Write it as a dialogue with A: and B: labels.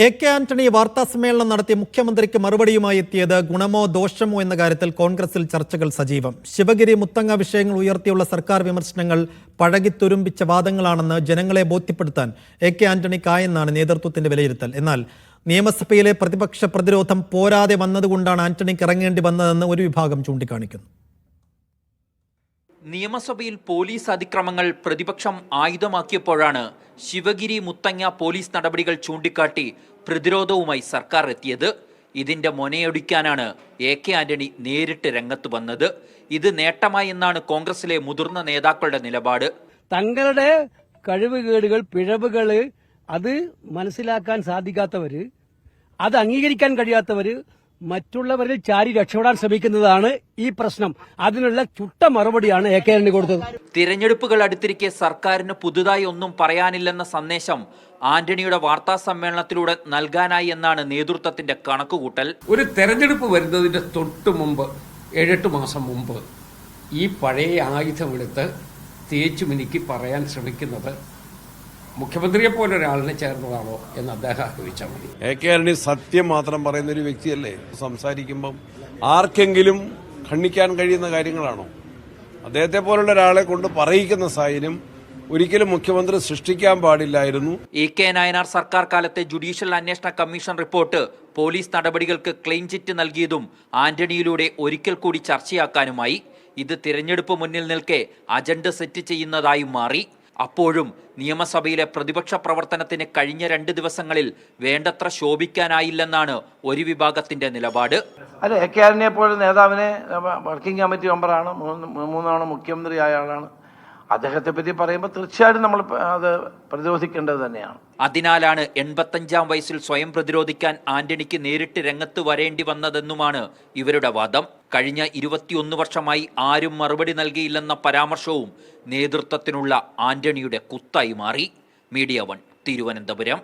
A: AK. Antony വാർത്താസമ്മേളനം നടത്തി മുഖ്യമന്ത്രിക്ക് മറുപടിയുമായി എത്തിയത് ഗുണമോ ദോഷമോ എന്ന കാര്യത്തിൽ കോൺഗ്രസിൽ ചർച്ചകൾ സജീവം. ശിവഗിരി മുത്തങ്ങ വിഷയങ്ങൾ ഉയർത്തിയുള്ള സർക്കാർ വിമർശനങ്ങൾ പഴകിത്തുരുമ്പിച്ച വാദങ്ങളാണെന്ന് ജനങ്ങളെ ബോധ്യപ്പെടുത്താൻ എ.കെ. ആന്റണിക്കായെന്നാണ് നേതൃത്വത്തിന്റെ വിലയിരുത്തൽ. എന്നാൽ നിയമസഭയിലെ പ്രതിപക്ഷ പ്രതിരോധം പോരാതെ വന്നതുകൊണ്ടാണ് ആന്റണിക്ക് ഇറങ്ങേണ്ടി വന്നതെന്ന് ഒരു വിഭാഗം ചൂണ്ടിക്കാണിക്കുന്നു.
B: നിയമസഭയിൽ പോലീസ് അതിക്രമങ്ങൾ പ്രതിപക്ഷം ആയുധമാക്കിയപ്പോഴാണ് ശിവഗിരി മുത്തങ്ങ പോലീസ് നടപടികൾ ചൂണ്ടിക്കാട്ടി പ്രതിരോധവുമായി സർക്കാർ എത്തിയത്. ഇതിന്റെ മൊനയൊടിക്കാനാണ് എ.കെ. ആന്റണി നേരിട്ട് രംഗത്ത് വന്നത്. ഇത് നേട്ടമായി എന്നാണ് കോൺഗ്രസിലെ മുതിർന്ന നേതാക്കളുടെ നിലപാട്.
C: തങ്ങളുടെ കഴിവുകേടുകൾ, പിഴവുകൾ അത് മനസ്സിലാക്കാൻ സാധിക്കാത്തവര്, അത് അംഗീകരിക്കാൻ കഴിയാത്തവര് മറ്റുള്ളവരിൽ ചാരി രക്ഷപ്പെടാൻ ശ്രമിക്കുന്നതാണ് ഈ പ്രശ്നം. അതിനുള്ള ചുട്ട മറുപടിയാണ് എ.കെ. ആന്റണി കൊടുത്തത്.
B: തിരഞ്ഞെടുപ്പുകൾ അടുത്തിരിക്കെ സർക്കാരിന് പുതുതായി ഒന്നും പറയാനില്ലെന്ന സന്ദേശം ആന്റണിയുടെ വാർത്താ സമ്മേളനത്തിലൂടെ നൽകാനായി എന്നാണ് നേതൃത്വത്തിന്റെ കണക്കുകൂട്ടൽ.
D: ഒരു തെരഞ്ഞെടുപ്പ് വരുന്നതിന്റെ തൊട്ട് മുമ്പ് 7-8 മാസം മുമ്പ് ഈ പഴയ ആയുധമെടുത്ത് തേച്ചു മിനുക്കി പറയാൻ ശ്രമിക്കുന്നത് മുഖ്യമന്ത്രിയെ പോലെ ഒരാളിനെ ചേർന്നതാണോ എന്ന് അദ്ദേഹം ആലോചിച്ചാൽ മതി.
E: എ.കെ. ആന്റണി സത്യം മാത്രം പറയുന്ന ഒരു വ്യക്തിയല്ലേ. സംസാരിക്കുമ്പം ആർക്കെങ്കിലും ഖണ്ഡിക്കാൻ കഴിയുന്ന കാര്യങ്ങളാണോ? അദ്ദേഹത്തെ പോലുള്ള ഒരാളെ കൊണ്ട് പറയിക്കുന്ന സാഹചര്യം ഒരിക്കലും മുഖ്യമന്ത്രി സൃഷ്ടിക്കാൻ പാടില്ലായിരുന്നു.
B: എ.കെ. നായനാർ സർക്കാർ കാലത്തെ ജുഡീഷ്യൽ അന്വേഷണ കമ്മീഷൻ റിപ്പോർട്ട് പോലീസ് നടപടികൾക്ക് ക്ലെയിം ചിറ്റ് നൽകിയതും ആന്റണിയിലൂടെ ഒരിക്കൽ കൂടി ചർച്ചയാക്കാനുമായി. ഇത് തിരഞ്ഞെടുപ്പ് മുന്നിൽ നിൽക്കെ അജണ്ട സെറ്റ് ചെയ്യുന്നതായും മാറി. അപ്പോഴും നിയമസഭയിലെ പ്രതിപക്ഷ പ്രവർത്തനത്തിന് കഴിഞ്ഞ 2 ദിവസങ്ങളിൽ വേണ്ടത്ര ശോഭിക്കാനായില്ലെന്നാണ് ഒരു വിഭാഗത്തിന്റെ നിലപാട്.
F: അല്ല, എ.കെ. ആന്റണിയെ പോലെ നേതാവിനെ വർക്കിംഗ് കമ്മിറ്റി മെമ്പറാണ്, 3 തവണ മുഖ്യമന്ത്രിയായ ആളാണ്. അദ്ദേഹത്തെ പറ്റി പറയുമ്പോൾ തീർച്ചയായിട്ടും നമ്മൾ അത് പ്രതിരോധിക്കേണ്ടത് തന്നെയാണ്.
B: അതിനാലാണ് 85-ാം വയസ്സിൽ സ്വയം പ്രതിരോധിക്കാൻ ആന്റണിക്ക് നേരിട്ട് രംഗത്ത് വരേണ്ടി വന്നതെന്നുമാണ് ഇവരുടെ വാദം. കഴിഞ്ഞ 21 വർഷമായി ആരും മറുപടി നൽകിയില്ലെന്ന പരാമർശവും നേതൃത്വത്തിനുള്ള ആന്റണിയുടെ കുത്തായി മാറി. മീഡിയ 1 തിരുവനന്തപുരം.